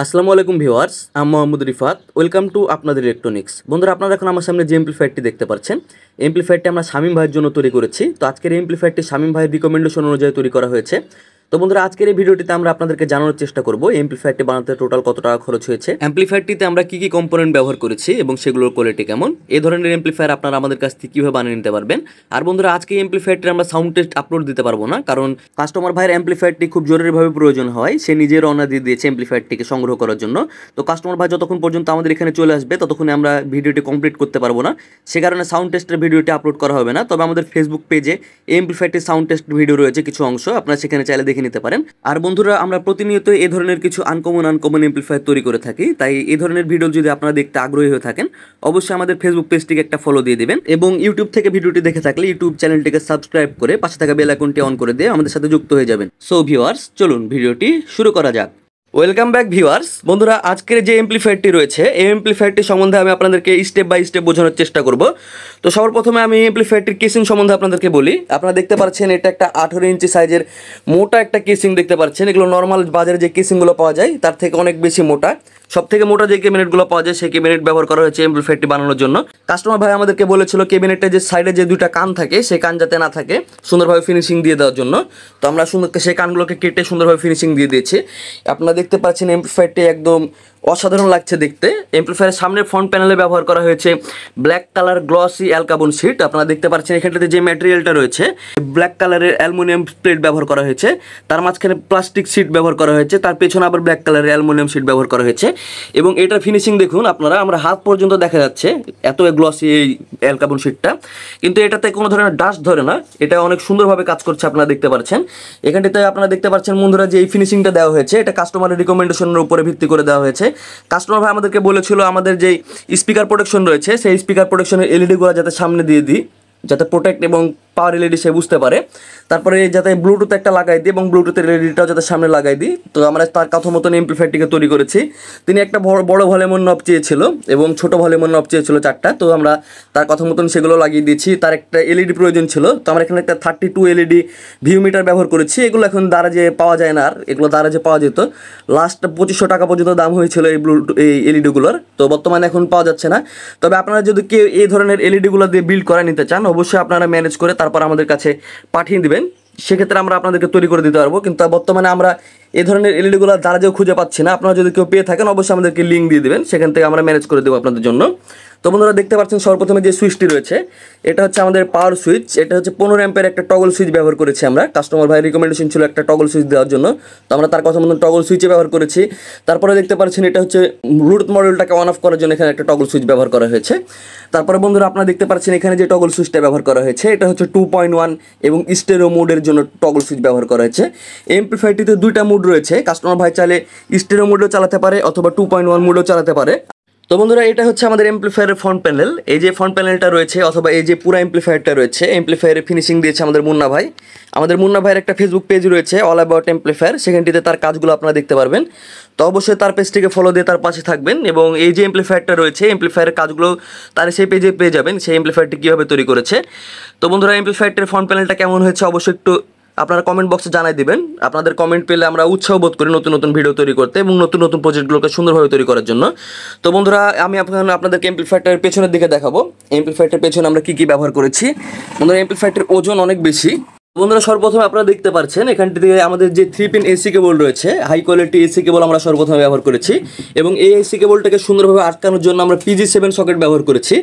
আসসালামু আলাইকুম ভিউয়ার্স, আমি মোহাম্মদ রিফাত। ওয়েলকাম টু আপনাদের ইলেকট্রনিক্স। বন্ধুরা, আপনারা এখন আমার সামনে যে এমপ্লিফায়ারটি দেখতে পাচ্ছেন, এমপ্লিফায়ারটি আমরা শামীম ভাইয়ের জন্য তৈরি করেছি। তো আজকের এই এমপ্লিফায়ারটি শামীম ভাইয়ের রিকমেন্ডেশন অনুযায়ী তৈরি করা হয়েছে। তো বন্ধুরা, আজকের এই ভিডিওটিতে আমরা আপনাদেরকে জানানোর চেষ্টা করব এমপ্লিফায়ারটি বানাতে টোটাল কত টাকা খরচ হয়েছে, এমপ্লিফায়ারটিতে আমরা কি কি কম্পোনেন্ট ব্যবহার করেছি এবং সেগুলোর কোয়ালিটি কেমন। এই ধরনের এমপ্লিফায়ার আপনারা আমাদের কাছ থেকে কীভাবে বানিয়ে নিতে পারবেন। আর বন্ধুরা, আজকে এই এমপ্লিফায়ারটি আমরা সাউন্ড টেস্ট আপলোড দিতে পারবো না, কারণ কাস্টমার ভাইয়ের এমপ্লিফায়ারটি খুব জরুরিভাবে প্রয়োজন হয়। সে নিজের রওনা দিয়ে দিয়েছে এমপ্লিফায়ারটিকে সংগ্রহ করার জন্য। তো কাস্টমার ভাই যতক্ষণ পর্যন্ত আমাদের এখানে চলে আসবে ততক্ষণে আমরা ভিডিওটি কমপ্লিট করতে পারবো না। সে কারণে সাউন্ড টেস্টের ভিডিওটি আপলোড করা হবে না। তবে আমাদের ফেসবুক পেজে এমপ্লিফায়ারটির সাউন্ড টেস্ট ভিডিও রয়েছে কিছু অংশ, আপনারা সেখানে চাইলে দেখে নিতে পারেন। আর বন্ধুরা, আমরা প্রতিনিয়ত এই ধরনের কিছু আনকমন এমপ্লিফায়ার তৈরি করে থাকি। তাই এই ধরনের ভিডিও যদি আপনারা দেখতে আগ্রহী হয়ে থাকেন, অবশ্যই আমাদের ফেসবুক পেজটিকে একটা ফলো দিয়ে দিবেন এবং ইউটিউব থেকে ভিডিওটি দেখে থাকলে ইউটিউব চ্যানেলটিকে সাবস্ক্রাইব করে পাশে থাকা বেল আইকনটি অন করে দিয়ে আমাদের সাথে যুক্ত হয়ে যাবেন। সো ভিউয়ার্স, চলুন ভিডিওটি শুরু করা যাক। Welcome back viewers. বন্ধুরা, আজকের যে এমপ্লিফায়ারটি রয়েছে এই এমপ্লিফায়ারটি সম্বন্ধে আমি আপনাদেরকে স্টেপ বাই স্টেপ বোঝানোর চেষ্টা করব। তো সবার প্রথমে আমি এমপ্লিফায়ারটির কেসিং সম্বন্ধে আপনাদেরকে বলি। আপনারা দেখতে পাচ্ছেন এটা একটা 18 ইঞ্চি সাইজের মোটা একটা কেসিং দেখতে পাচ্ছেন। এগুলো নর্মাল বাজারে যে কেসিংগুলো পাওয়া যায় তার থেকে অনেক বেশি মোটা। সব থেকে মোটা যে ক্যাবিনেটগুলো পাওয়া যায় সেই ক্যাবিনেট ব্যবহার করা হয়েছে এমপ্লিফায়ারটি বানানোর জন্য। কাস্টমার ভাই আমাদেরকে বলেছিল ক্যাবিনেটের যে সাইডে যে দুইটা কান থাকে সেই কান যাতে না থাকে, সুন্দরভাবে ফিনিশিং দিয়ে দেওয়ার জন্য। তো আমরা সেই কানগুলোকে কেটে সুন্দরভাবে ফিনিশিং দিয়ে দিয়েছি। আপনারা দেখতে পাচ্ছেন এমপ্লিফায়ারটি একদম অসাধারণ লাগছে দেখতে। এমপ্লিফায়ারের সামনের ফ্রন্ট প্যানেলে ব্যবহার করা হয়েছে ব্ল্যাক কালার গ্লসি অ্যালকাবন শিট। আপনারা দেখতে পাচ্ছেন এখানটাতে যে ম্যাটেরিয়ালটা রয়েছে ব্ল্যাক কালারের অ্যালুমিনিয়াম প্লেট ব্যবহার করা হয়েছে, তার মাঝখানে প্লাস্টিক শিট ব্যবহার করা হয়েছে, তার পেছনে আবার ব্ল্যাক কালারের অ্যালুমিনিয়াম শিট ব্যবহার করা হয়েছে। এবং এটার ফিনিশিং দেখুন আপনারা, আমরা হাত পর্যন্ত দেখা যাচ্ছে এত গ্লসি এই অ্যালকাবন শিটটা, কিন্তু এটাতে কোনো ধরনের ডাস্ট ধরে না। এটা অনেক সুন্দরভাবে কাজ করছে, আপনারা দেখতে পাচ্ছেন। এখানটাতে আপনারা দেখতে পাচ্ছেন বন্ধুরা যে এই ফিনিশিংটা দেওয়া হয়েছে এটা কাস্টমারের রিকমেন্ডেশনের উপরে ভিত্তি করে দেওয়া হয়েছে। কাস্টমার ভাই আমাদেরকে বলেছিল আমাদের যে স্পিকার প্রোটেকশন রয়েছে সেই স্পিকার প্রোটেকশনের এলইডিগুলো যাতে সামনে দিয়ে দিই, যাতে প্রোটেক্ট এবং পাওয়ার এলইডি সে বুঝতে পারে। তারপরে যাতে ব্লুটুথ একটা লাগাই দিই এবং ব্লুটুথের এলইডিটাও যাতে সামনে লাগাই দিই। তো আমরা তার কথা মতন এমপ্লিফায়ারটিকে তৈরি করেছি। তিনি একটা বড় ভলিউমের নব চেয়েছিল এবং ছোট ভলিউমের নব চেয়েছিল 4টা। তো আমরা তার কথা মতন সেগুলো লাগিয়ে দিয়েছি। তার একটা এলইডি প্রয়োজন ছিল, তো আমরা এখানে একটা 32 এলইডি ভিউ মিটার ব্যবহার করেছি। এগুলো এখন দারাজে পাওয়া যায় না, আর এগুলো দারাজে পাওয়া যেত। লাস্ট 2500 টাকা পর্যন্ত দাম হয়েছিল এই এলইডিগুলোর। তো বর্তমানে এখন পাওয়া যাচ্ছে না। তবে আপনারা যদি কেউ এই ধরনের এলইডিগুলো দিয়ে বিল্ড করে নিতে চান, অবশ্যই আপনারা ম্যানেজ করে তারপর আমাদের কাছে পাঠিয়ে দিবেন। সেক্ষেত্রে আমরা আপনাদেরকে তৈরি করে দিতে পারবো। কিন্তু বর্তমানে আমরা এই ধরনের এলইডিগুলো দারাজেও খুঁজে পাচ্ছি না। আপনারা যদি কেউ পেয়ে থাকেন অবশ্যই আমাদেরকে লিঙ্ক দিয়ে দেবেন, সেখান থেকে আমরা ম্যানেজ করে দেবো আপনাদের জন্য। তো বন্ধুরা, দেখতে পাচ্ছেন সর্বপ্রথমে যে সুইচটি রয়েছে এটা হচ্ছে আমাদের পাওয়ার সুইচ। এটা হচ্ছে 15 অ্যাম্পের একটা টগল সুইচ ব্যবহার করেছি আমরা। কাস্টমার ভাই রিকমেন্ডেশন ছিল একটা টগল সুইচ দেওয়ার জন্য, তো আমরা তার কথা মতন টগল সুইচে ব্যবহার করেছি। তারপরে দেখতে পাচ্ছেন এটা হচ্ছে ব্লুটুথ মডিউলটাকে অন অফ করার জন্য এখানে একটা টগল সুইচ ব্যবহার করা হয়েছে। তারপরে বন্ধুরা, আপনারা দেখতে পাচ্ছেন এখানে যে টগল সুইচটা ব্যবহার করা হয়েছে এটা হচ্ছে 2.1 এবং স্টেরিও মোডের জন্য টগল সুইচ ব্যবহার করা হয়েছে। এমপ্লিফায়ারটিতে দুইটা মোড রয়েছে। কাস্টমার ভাই চাইলে স্টেরিও মোডেও চালাতে পারে অথবা 2.1 মোডেও চালাতে পারে। তো বন্ধুরা, এটা হচ্ছে আমাদের এমপ্লিফায়ারের ফ্রন্ট প্যানেল। এই যে ফ্রন্ট প্যানেলটা রয়েছে অথবা এই যে পুরো এমপ্লিফায়ারটা রয়েছে, এমপ্লিফায়ারের ফিনিশিং দিয়েছে আমাদের মুন্না ভাই। আমাদের মুন্না ভাইয়ের একটা ফেসবুক পেজ রয়েছে অল অ্যাবাউট এমপ্লিফায়ার, সেখানটিতে তার কাজগুলো আপনারা দেখতে পারবেন। তো অবশ্যই তার পেজটিকে ফলো দিয়ে তার পাশে থাকবেন এবং এই যে এমপ্লিফায়ারটা রয়েছে এমপ্লিফায়ারের কাজগুলো তার সেই পেজে পেয়ে যাবেন, সেই এমপ্লিফায়ারটি কীভাবে তৈরি করেছে। তো বন্ধুরা, এমপ্লিফায়ারটির ফ্রন্ট প্যানেলটা কেমন হয়েছে অবশ্যই একটু আপনারা কমেন্ট বক্সে জানাই দিবেন। আপনাদের কমেন্ট পেলে আমরা উৎসাহ বোধ করি নতুন নতুন ভিডিও তৈরি করতে এবং নতুন নতুন প্রজেক্টগুলোকে সুন্দরভাবে তৈরি করার জন্য। তো বন্ধুরা, আমি আপনাদেরকে এমপ্লিফায়ারটার পেছনের দিকে দেখাবো। এমপ্লিফায়ারটার পেছনে আমরা কী কী ব্যবহার করেছি। বন্ধুরা, এমপ্লিফায়ারটির ওজন অনেক বেশি। বন্ধুরা, সর্বপ্রথমে আপনারা দেখতে পাচ্ছেন এখানটি থেকে আমাদের যে 3 পিন এসি কেবল রয়েছে, হাই কোয়ালিটি এসি কেবল আমরা সর্বপ্রথমে ব্যবহার করেছি এবং এই এসি কেবলটাকে সুন্দরভাবে আটকানোর জন্য আমরা PG7 সকেট ব্যবহার করেছি।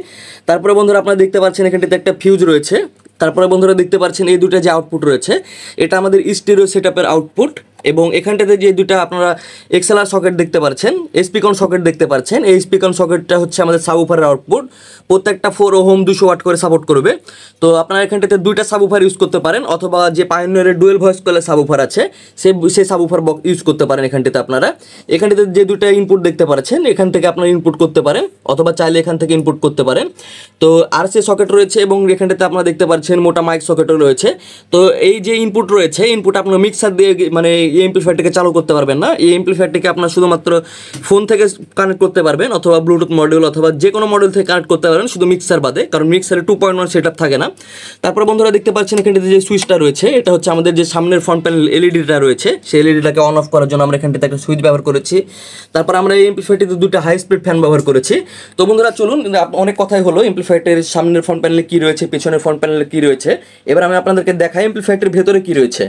তারপরে বন্ধুরা, আপনারা দেখতে পাচ্ছেন এখানটিতে একটা ফিউজ রয়েছে। তারপরে বন্ধুরা দেখতে পাচ্ছেন এই দুটো যে আউটপুট রয়েছে এটা আমাদের স্টেরিও সেটআপের আউটপুট এবং এখানটাতে যে দুটো আপনারা এক্সএলআর সকেট দেখতে পাচ্ছেন, স্পিকন সকেট দেখতে পাচ্ছেন, এই স্পিকন সকেটটা হচ্ছে আমাদের সাবউফারের আউটপুট। প্রত্যেকটা 4 ওহম 200 ওয়াট করে সাপোর্ট করবে। তো আপনারা এখানটাতে দুইটা সাবউফার ইউজ করতে পারেন অথবা যে পায়োনিয়ারের ডুয়েল ভয়েস কয়েলের সাবউফার আছে সেই সাবউফার ইউজ করতে পারেন। এখানটাতে আপনারা এখানটাতে যে দুটো ইনপুট দেখতে পাচ্ছেন এখান থেকে আপনারা ইনপুট করতে পারেন অথবা চাইলে এখান থেকে ইনপুট করতে পারেন। তো আরসি সকেট রয়েছে এবং এখানটাতে আপনারা দেখতে পাচ্ছেন মোটা মাইক সকেটও রয়েছে। তো এই যে ইনপুট রয়েছে ইনপুট আপনারা মিক্সার দিয়ে মানে এই এমপ্লিফায়ারটিকে চালু করতে পারবেন না। এই এমপ্লিফায়ারটিকে আপনার শুধুমাত্র ফোন থেকে কানেক্ট করতে পারবেন অথবা ব্লুটুথ মডিউল অথবা যে কোনো মডিউল থেকে কানেক্ট করতে পারবেন, শুধু মিক্সার বাদে, কারণ মিক্সারে 2.1 সেট আপ থাকে না। তারপর বন্ধুরা দেখতে পাচ্ছেন এখানটিতে যে সুইচটা রয়েছে, এটা হচ্ছে আমাদের যে সামনের ফ্রন্ট প্যানেল এলইডিটা রয়েছে, সেই এলইডিটাকে অন অফ করার জন্য আমরা এখানটিতে একটা সুইচ ব্যবহার করেছি। তারপর আমরা এই এমপ্লিফায়ারটিতে দুটো হাই স্পিড ফ্যান ব্যবহার করেছি। তো বন্ধুরা চলুন, অনেক কথাই হলো এমপ্লিফায়ারটির সামনের ফ্রন্ট প্যানেলে কী রয়েছে, পেছনের ফ্রন্ট প্যানেলে কী রয়েছে। এবার আমি আপনাদেরকে দেখাই এমপ্লিফায়ারটির ভেতরে কী রয়েছে।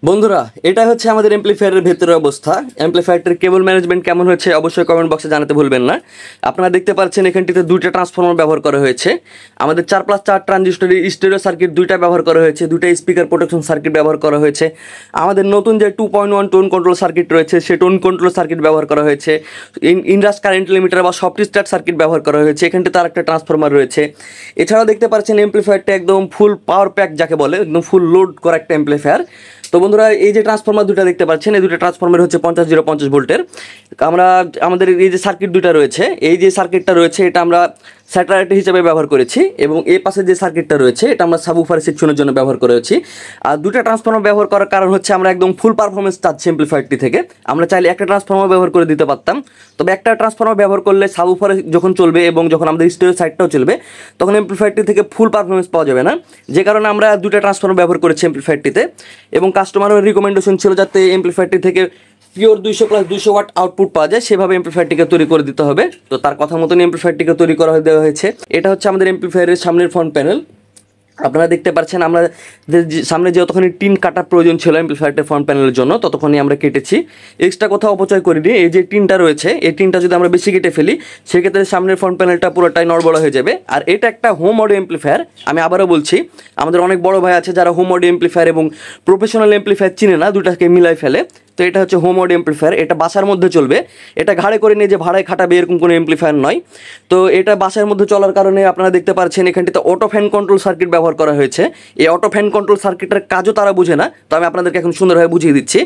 বন্ধুরা এটা হচ্ছে আমাদের এমপ্লিফায়ারের ভেতরের অবস্থা। এমপ্লিফায়ারটির কেবল ম্যানেজমেন্ট কেমন হয়েছে অবশ্যই কমেন্ট বক্সে জানাতে ভুলবেন না। আপনারা দেখতে পাচ্ছেন এখানটিতে দুইটা ট্রান্সফর্মার ব্যবহার করা হয়েছে, আমাদের 4+4 ট্রানজিস্টর স্টেরিও সার্কিট দুইটা ব্যবহার করা হয়েছে, দুইটা স্পিকার প্রোটেকশন সার্কিট ব্যবহার করা হয়েছে, আমাদের নতুন যে 2.1 টোন কন্ট্রোল সার্কিট রয়েছে সে টোন কন্ট্রোল সার্কিট ব্যবহার করা হয়েছে, ইনরাস কারেন্ট লিমিটার বা সফট স্টার্ট সার্কিট ব্যবহার করা হয়েছে, এখানটিতে তার একটা ট্রান্সফর্মার রয়েছে। এছাড়াও দেখতে পাচ্ছেন এমপ্লিফায়ারটা একদম ফুল পাওয়ার প্যাক যাকে বলে, একদম ফুল লোড করা একটা এমপ্লিফায়ার। তো বন্ধুরা এই যে ট্রান্সফর্মার দুটো দেখতে পাচ্ছেন, এই দুটো ট্রান্সফর্মার হচ্ছে 50 ভোল্টের। আমাদের এই যে সার্কিট দুটো রয়েছে, এই যে সার্কিটটা রয়েছে এটা আমরা স্যাটেলাইট হিসেবে ব্যবহার করেছি, এবং এই পাশে যে সার্কিটটা রয়েছে এটা আমরা সাবউফার সেকশনের জন্য ব্যবহার করেছি। আর দুটো ট্রান্সফর্মার ব্যবহার করার কারণ হচ্ছে আমরা একদম ফুল পারফরমেন্স চাচ্ছি এমপ্লিফায়ারটি থেকে। আমরা চাইলে একটা ট্রান্সফর্মার ব্যবহার করে দিতে পারতাম, তবে একটা ট্রান্সফর্মার ব্যবহার করলে সাবউফারে যখন চলবে এবং যখন আমাদের স্টেরিও সাইডটাও চলবে তখন এমপ্লিফায়ারটি থেকে ফুল পারফরমেন্স পাওয়া যাবে না, যে কারণে আমরা দুটো ট্রান্সফর্মার ব্যবহার করেছি এমপ্লিফায়ারটিতে। এবং কাস্টমারের রিকমেন্ডেশন ছিল যাতে এমপ্লিফায়ারটি থেকে পিওর 200+200 ওয়াট আউটপুট পাওয়া যায়, সেভাবে এমপ্লিফায়ারটিকে তৈরি করে দিতে হবে। তো তার কথা মতন এমপ্লিফায়ারটিকে তৈরি করা দেওয়া হয়েছে। এটা হচ্ছে আমাদের এমপ্লিফায়ারের সামনের ফ্রন্ট প্যানেল। আপনারা দেখতে পাচ্ছেন আমরা সামনে যতক্ষণই টিন কাটার প্রয়োজন ছিল এমপ্লিফায়ারটির ফ্রন্ট প্যানেলের জন্য ততক্ষণই আমরা কেটেছি, এক্সট্রা কোথাও অপচয় করিনি। এই যে টিনটা রয়েছে এই টিনটা যদি আমরা বেশি কেটে ফেলি সেক্ষেত্রে সামনের ফ্রন্ট প্যানেলটা পুরোটাই নড়বড় হয়ে যাবে। আর এটা একটা হোম অডিও এমপ্লিফায়ার। আমি আবারও বলছি, আমাদের অনেক বড় ভাই আছে যারা হোম অডিও এমপ্লিফায়ার এবং প্রফেশনাল এমপ্লিফায়ার চিনে না, দুটাকে মিলাই ফেলে। তো এটা হচ্ছে হোম অডিও এমপ্লিফায়ার, এটা বাসার মধ্যে চলবে, এটা ঘাড়ে করে নিয়ে যে ভাড়ায় খাটাবে এরকম কোনো এমপ্লিফায়ার নয়। তো এটা বাসার মধ্যে চলার কারণে আপনারা দেখতে পাচ্ছেন এখানটিতে অটো ফ্যান কন্ট্রোল সার্কিট ব্যবহার করা হয়েছে। এই অটো ফ্যান কন্ট্রোল সার্কিটের কাজও তারা বুঝে না, তো আমি আপনাদেরকে এখন সুন্দরভাবে বুঝিয়ে দিচ্ছি।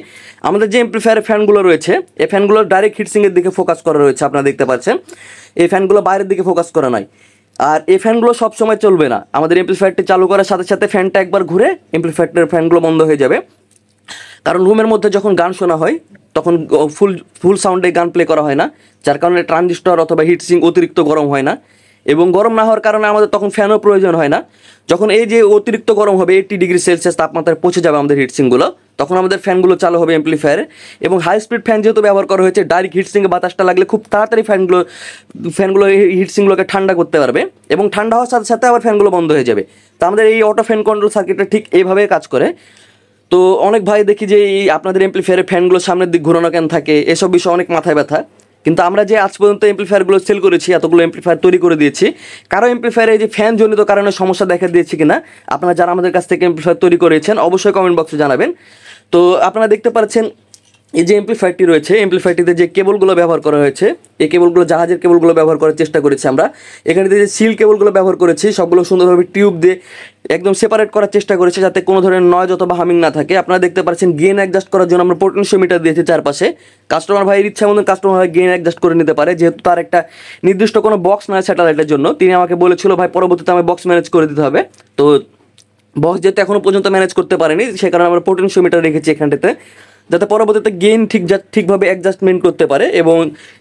আমাদের যে এমপ্লিফায়ারের ফ্যানগুলো রয়েছে এই ফ্যানগুলো ডাইরেক্ট হিটসিংয়ের দিকে ফোকাস করা রয়েছে, আপনারা দেখতে পাচ্ছেন এই ফ্যানগুলো বাইরের দিকে ফোকাস করা নয়। আর এই ফ্যানগুলো সব সময় চলবে না, আমাদের এমপ্লিফায়ারটি চালু করার সাথে সাথে ফ্যানটা একবার ঘুরে এমপ্লিফায়ারটির ফ্যানগুলো বন্ধ হয়ে যাবে, কারণ রুমের মধ্যে যখন গান শোনা হয় তখন ফুল সাউন্ডে গান প্লে করা হয় না, যার কারণে ট্রানজিস্টর অথবা হিটসিং অতিরিক্ত গরম হয় না, এবং গরম না হওয়ার কারণে আমাদের তখন ফ্যানও প্রয়োজন হয় না। যখন এই যে অতিরিক্ত গরম হবে 80 ডিগ্রি সেলসিয়াস তাপমাত্রায় পৌঁছে যাবে আমাদের হিটসিংগুলো, তখন আমাদের ফ্যানগুলো চালু হবে এমপ্লিফায়ারে। এবং হাই স্পিড ফ্যান যেহেতু ব্যবহার করা হয়েছে, ডাইরেক্ট হিটসিংয়ে বাতাসটা লাগলে খুব তাড়াতাড়ি ফ্যানগুলো হিটসিংগুলোকে ঠান্ডা করতে পারবে, এবং ঠান্ডা হওয়ার সাথে সাথে আবার ফ্যানগুলো বন্ধ হয়ে যাবে। তো আমাদের এই অটো ফ্যান কন্ট্রোল সার্কিটটা ঠিক এইভাবে কাজ করে। তো অনেক ভাই দেখি যে এই আপনাদের এমপ্লিফায়ারের ফ্যানগুলো সামনের দিক ঘোরানো কেন থাকে, এসব বিষয়ে অনেক মাথায় ব্যথা। কিন্তু আমরা যে আজ পর্যন্ত এমপ্লিফায়ারগুলো সেল করেছি, এতগুলো এমপ্লিফায়ার তৈরি করে দিয়েছি, কারো এমপ্লিফায়ারে যে ফ্যান জনিত কারণে সমস্যা দেখা দিয়েছে কিনা আপনারা যারা আমাদের কাছ থেকে এমপ্লিফায়ার তৈরি করেছেন অবশ্যই কমেন্ট বক্সে জানাবেন। তো আপনারা দেখতে পাচ্ছেন এই যে এমপ্লিফায়ারটি রয়েছে, এমপ্লিফায়ারটিতে যে কেবলগুলো ব্যবহার করা হয়েছে এই কেবলগুলো জাহাজের কেবলগুলো ব্যবহার করার চেষ্টা করেছি আমরা। এখানে যে সিল কেবলগুলো ব্যবহার করেছি সবগুলো সুন্দরভাবে টিউব দিয়ে একদম সেপারেট করার চেষ্টা করেছি যাতে কোনো ধরনের নয়েজ অথবা হামিং না থাকে। আপনারা দেখতে পাচ্ছেন গেইন অ্যাডজাস্ট করার জন্য আমরা পোটেনশিওমিটার দিয়েছি চারপাশে। কাস্টমার ভাইয়ের ইচ্ছা মতন কাস্টমার ভাই গেইন অ্যাডজাস্ট করে নিতে পারে, যেহেতু তার একটা নির্দিষ্ট কোনো বক্স নয় স্যাটেলাইটের জন্য। তিনি আমাকে বলেছিল ভাই পরবর্তীতে আমি বক্স ম্যানেজ করে দিতে হবে, তো বক্স যেহেতু এখনও পর্যন্ত ম্যানেজ করতে পারেনি সে কারণে আমরা পোটেনশিওমিটার রেখেছি এখানটাতে, যাতে পরবর্তীতে গেইন ঠিকভাবে অ্যাডজাস্টমেন্ট করতে পারে এবং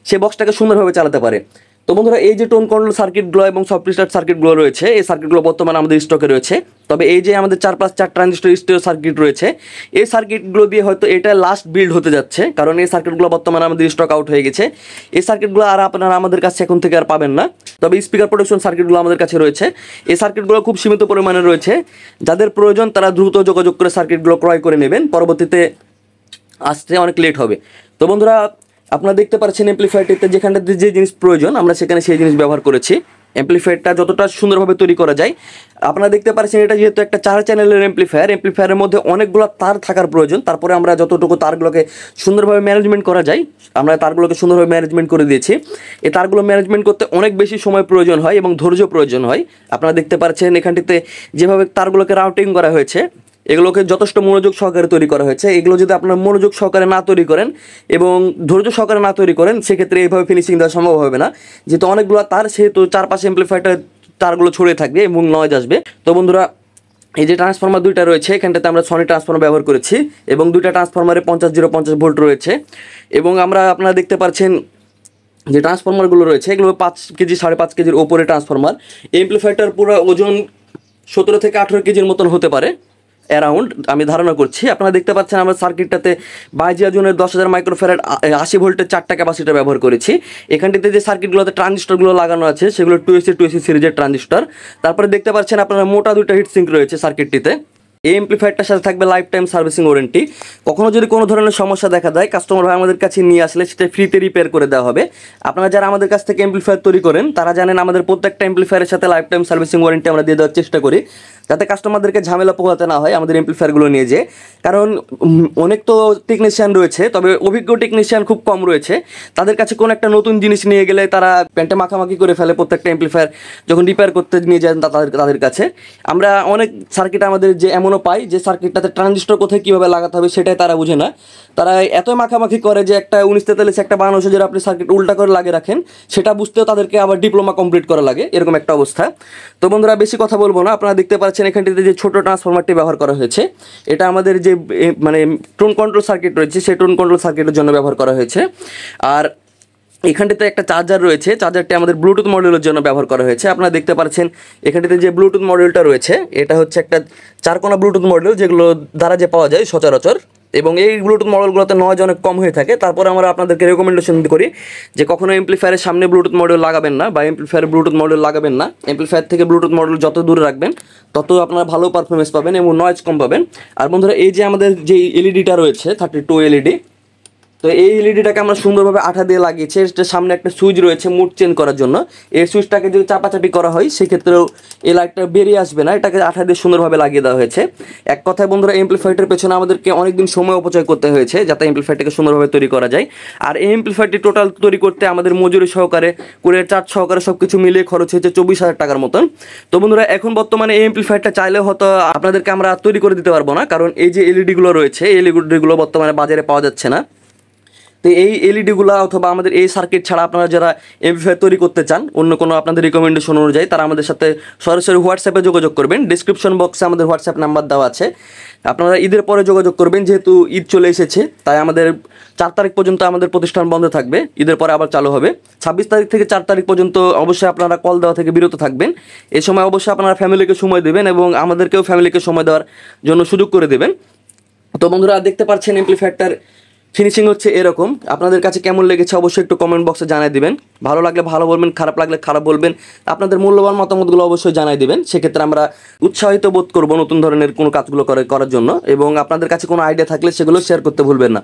সে বক্সটাকে সুন্দরভাবে চালাতে পারে। তো বন্ধুরা এই যে টোন কন্ট্রোল সার্কিটগুলো এবং সফট স্টার্ট সার্কিটগুলো রয়েছে এই সার্কিটগুলো বর্তমানে আমাদের স্টকে রয়েছে। তবে এই যে আমাদের 4+4 ট্রানজিস্টর স্টেরিও সার্কিট রয়েছে এই সার্কিটগুলো দিয়ে হয়তো এটা লাস্ট বিল্ড হতে যাচ্ছে, কারণ এই সার্কিটগুলো বর্তমানে আমাদের স্টক আউট হয়ে গেছে। এই সার্কিটগুলো আর আপনারা আমাদের কাছে এখন থেকে আর পাবেন না। তবে স্পিকার প্রোটেকশন সার্কিটগুলো আমাদের কাছে রয়েছে, এই সার্কিটগুলো খুব সীমিত পরিমাণে রয়েছে, যাদের প্রয়োজন তারা দ্রুত যোগাযোগ করে সার্কিটগুলো ক্রয় করে নেবেন, পরবর্তীতে আসতে অনেক লেট হবে। তো বন্ধুরা আপনারা দেখতে পাচ্ছেন এমপ্লিফায়ারটিতে যেখানটাতে যে জিনিস প্রয়োজন আমরা সেখানে সেই জিনিস ব্যবহার করেছি। এমপ্লিফায়ারটা যতটা সুন্দরভাবে তৈরি করা যায়, আপনারা দেখতে পাচ্ছেন এটা যেহেতু একটা 4 চ্যানেলের এমপ্লিফায়ারের মধ্যে অনেকগুলো তার থাকার প্রয়োজন। তারপরে আমরা যতটুকু তারগুলোকে সুন্দরভাবে ম্যানেজমেন্ট করা যায় আমরা তারগুলোকে সুন্দরভাবে ম্যানেজমেন্ট করে দিয়েছি। এই তারগুলো ম্যানেজমেন্ট করতে অনেক বেশি সময় প্রয়োজন হয় এবং ধৈর্য প্রয়োজন হয়। আপনারা দেখতে পাচ্ছেন এখানটিতে যেভাবে তারগুলোকে রাউটিং করা হয়েছে এগুলোকে যথেষ্ট মনোযোগ সহকারে তৈরি করা হয়েছে। এগুলো যদি আপনার মনোযোগ সহকারে না তৈরি করেন এবং ধৈর্য সহকারে না তৈরি করেন সেক্ষেত্রে এইভাবে ফিনিশিং দেওয়া সম্ভব হবে না, যেহেতু অনেকগুলো তার সেহেতু চারপাশে এমপ্লিফায়ারটা তারগুলো ছড়িয়ে থাকবে এবং নয়েজ আসবে। তো বন্ধুরা এই যে ট্রান্সফরমার দুইটা রয়েছে, এখানটাতে আমরা সনি ট্রান্সফরমার ব্যবহার করেছি এবং দুইটা ট্রান্সফরমারে 50 ভোল্ট রয়েছে। এবং আপনারা দেখতে পাচ্ছেন যে ট্রান্সফরমারগুলো রয়েছে এগুলো 5 কেজি 5.5 কেজির ওপরে ট্রান্সফরমার। এমপ্লিফায়ারটার পুরো ওজন 17 থেকে 18 কেজির মতন হতে পারে অ্যারাউন্ড, আমি ধারণা করছি। আপনারা দেখতে পাচ্ছেন আমরা সার্কিটটাতে বাইজিয়া জোনের 10,000 মাইক্রোফ্যারাড 80 ভোল্টের 4টা ক্যাপাসিটার ব্যবহার করেছি। এখানটিতে যে সার্কিটগুলোতে ট্রানজিস্টরগুলো লাগানো আছে সেগুলো 2AC সিরিজের ট্রানজিস্টর। তারপরে দেখতে পাচ্ছেন আপনারা মোটা দুইটা হিট সিঙ্ক রয়েছে সার্কিটটিতে। এই এমপ্লিফায়ারটার সাথে থাকবে লাইফ টাইম সার্ভিসিং ওয়ারেন্টি। কখনো যদি কোনো ধরনের সমস্যা দেখা দেয় কাস্টমার ভাই আমাদের কাছে নিয়ে আসলে সেটা ফ্রিতে রিপেয়ার করে দেওয়া হবে। আপনারা যারা আমাদের কাছ থেকে এমপ্লিফায়ার তৈরি করেন তারা জানেন আমাদের প্রত্যেকটা এমপ্লিফায়ারের সাথে লাইফ টাইম সার্ভিসিং ওয়ারেন্টি আমরা দিয়ে দেওয়ার চেষ্টা করি, যাতে কাস্টমারদেরকে ঝামেলা পোহাতে না হয় আমাদের এমপ্লিফায়ারগুলো নিয়ে যেয়ে। কারণ অনেক তো টেকনিশিয়ান রয়েছে, তবে অভিজ্ঞ টেকনিশিয়ান খুব কম রয়েছে। তাদের কাছে কোনো একটা নতুন জিনিস নিয়ে গেলে তারা প্যান্টে মাখামাখি করে ফেলে প্রত্যেকটা এমপ্লিফায়ার যখন রিপেয়ার করতে নিয়ে যান তাদের কাছে। আমরা অনেক সার্কিট আমাদের যে এমনও পাই যে সার্কিটটাতে ট্রানজিস্টর কোথায় কীভাবে লাগাতে হবে সেটাই তারা বুঝে না। তারা এত মাখামাখি করে যে একটা 1943 একটা 52 যদি আপনি সার্কিট উল্টা করে লাগিয়ে রাখেন সেটা বুঝতেও তাদেরকে আবার ডিপ্লোমা কমপ্লিট করা লাগে, এরকম একটা অবস্থা। তো বন্ধুরা বেশি কথা বলবো না, আপনারা দেখতে পাচ্ছেন এখানটিতে যে ছোট ট্রান্সফরমারটি ব্যবহার করা হয়েছে এটা আমাদের যে মানে টোন কন্ট্রোল সার্কিট রয়েছে সেই টোন কন্ট্রোল সার্কিটের জন্য ব্যবহার করা হয়েছে। আর এখানটিতে একটা চার্জার রয়েছে, চার্জারটি আমাদের ব্লুটুথ মডিউলের জন্য ব্যবহার করা হয়েছে। আপনারা দেখতে পাচ্ছেন এখানটিতে যে ব্লুটুথ মডিউলটা রয়েছে এটা হচ্ছে একটা 4 কোণা ব্লুটুথ মডিউল, যেগুলো দ্বারা যে পাওয়া যায় সচরাচর। এবং এই ব্লুটুথ মডেলগুলোতে নয়েজ অনেক কম হয়ে থাকে। তারপরে আমরা আপনাদেরকে রেকমেন্ডেশন করি যে কখনো এমপ্লিফায়ারের সামনে ব্লুটুথ মডিউল লাগাবেন না বা এমপ্লিফায়ারে ব্লুটুথ মডিউল লাগাবেন না। এমপ্লিফায়ার থেকে ব্লুটুথ মডিউল যত দূরে রাখবেন তত আপনারা ভালো পারফরমেন্স পাবেন এবং নয়েজ কম পাবেন। আর বন্ধুরা এই যে আমাদের যে এলইডিটা রয়েছে 32 এলইডি, তো এই এলইডিটাকে আমরা সুন্দরভাবে আঠা দিয়ে লাগিয়েছি। এর সামনে একটা সুইচ রয়েছে মুড চেঞ্জ করার জন্য। এই সুইচটাকে যদি চাপাচাপি করা হয় সেক্ষেত্রেও এই লাইটটা বেরিয়ে আসবে না, এটাকে আঠা দিয়ে সুন্দরভাবে লাগিয়ে দেওয়া হয়েছে। এক কথায় বন্ধুরা এমপ্লিফায়ারটার পেছনে আমাদেরকে অনেকদিন সময় অপচয় করতে হয়েছে যাতে এমপ্লিফায়ারটাকে সুন্দরভাবে তৈরি করা যায়। আর এই এমপ্লিফায়ারটি টোটাল তৈরি করতে আমাদের মজুরি সহকারে কুরিয়ার চার্জ সহকারে সব কিছু মিলিয়ে খরচ হয়েছে 24,000 টাকার মতন। তো বন্ধুরা এখন বর্তমানে এই এমপ্লিফায়ারটা চাইলেও হয়তো আপনাদেরকে আমরা তৈরি করে দিতে পারবো না, কারণ এই যে এলইডিগুলো রয়েছে এই এলইডিগুলো বর্তমানে বাজারে পাওয়া যাচ্ছে না। তো এই এলইডিগুলো অথবা আমাদের এই সার্কিট ছাড়া আপনারা যারা এমপ্লিফায়ার তৈরি করতে চান অন্য কোনো আপনাদের রিকমেন্ডেশন অনুযায়ী তারা আমাদের সাথে সরাসরি হোয়াটসঅ্যাপে যোগাযোগ করবেন। ডিসক্রিপশন বক্সে আমাদের হোয়াটসঅ্যাপ নাম্বার দেওয়া আছে। আপনারা ঈদের পরে যোগাযোগ করবেন, যেহেতু ঈদ চলে এসেছে তাই আমাদের 4 তারিখ পর্যন্ত আমাদের প্রতিষ্ঠান বন্ধ থাকবে, ঈদের পরে আবার চালু হবে। 26 তারিখ থেকে 4 তারিখ পর্যন্ত অবশ্যই আপনারা কল দেওয়া থেকে বিরত থাকবেন। এই সময় অবশ্যই আপনারা ফ্যামিলিকে সময় দেবেন এবং আমাদেরকেও ফ্যামিলিকে সময় দেওয়ার জন্য সুযোগ করে দেবেন। তো বন্ধুরা দেখতে পাচ্ছেন এমপ্লিফায়ারটার ফিনিশিং হচ্ছে এরকম। আপনাদের কাছে কেমন লেগেছে অবশ্যই একটু কমেন্ট বক্সে জানিয়ে দিবেন। ভালো লাগলে ভালো বলবেন, খারাপ লাগলে খারাপ বলবেন। আপনাদের মূল্যবান মতামতগুলো অবশ্যই জানিয়ে দিবেন, সেক্ষেত্রে আমরা উৎসাহিত বোধ করবো নতুন ধরনের কোনো কাজগুলো করার জন্য। এবং আপনাদের কাছে কোনো আইডিয়া থাকলে সেগুলো শেয়ার করতে ভুলবেন না।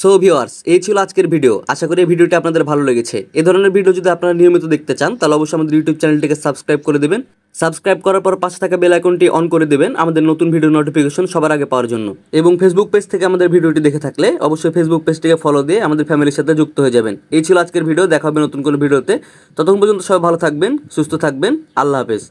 সো ভিউয়ার্স, এই ছিল আজকের ভিডিও। আশা করি এই ভিডিওটি আপনাদের ভালো লেগেছে। এই ধরনের ভিডিও যদি আপনারা নিয়মিত দেখতে চান তাহলে অবশ্যই আমাদের ইউটিউব চ্যানেলটিকে সাবস্ক্রাইব করে দেবেন। সাবস্ক্রাইব করার পর পাশে থাকা বেল আইকনটি অন করে দেবেন আমাদের নতুন ভিডিও নোটিফিকেশন সবার আগে পাওয়ার জন্য। এবং ফেসবুক পেজ থেকে আমাদের ভিডিওটি দেখে থাকলে অবশ্যই ফেসবুক পেজটিকে ফলো দিয়ে আমাদের ফ্যামিলির সাথে যুক্ত হয়ে যাবেন। এই ছিল আজকের ভিডিও, দেখা হবে নতুন কোনো ভিডিওতে। ততক্ষণ পর্যন্ত সবাই ভালো থাকবেন, সুস্থ থাকবেন। আল্লাহ হাফেজ।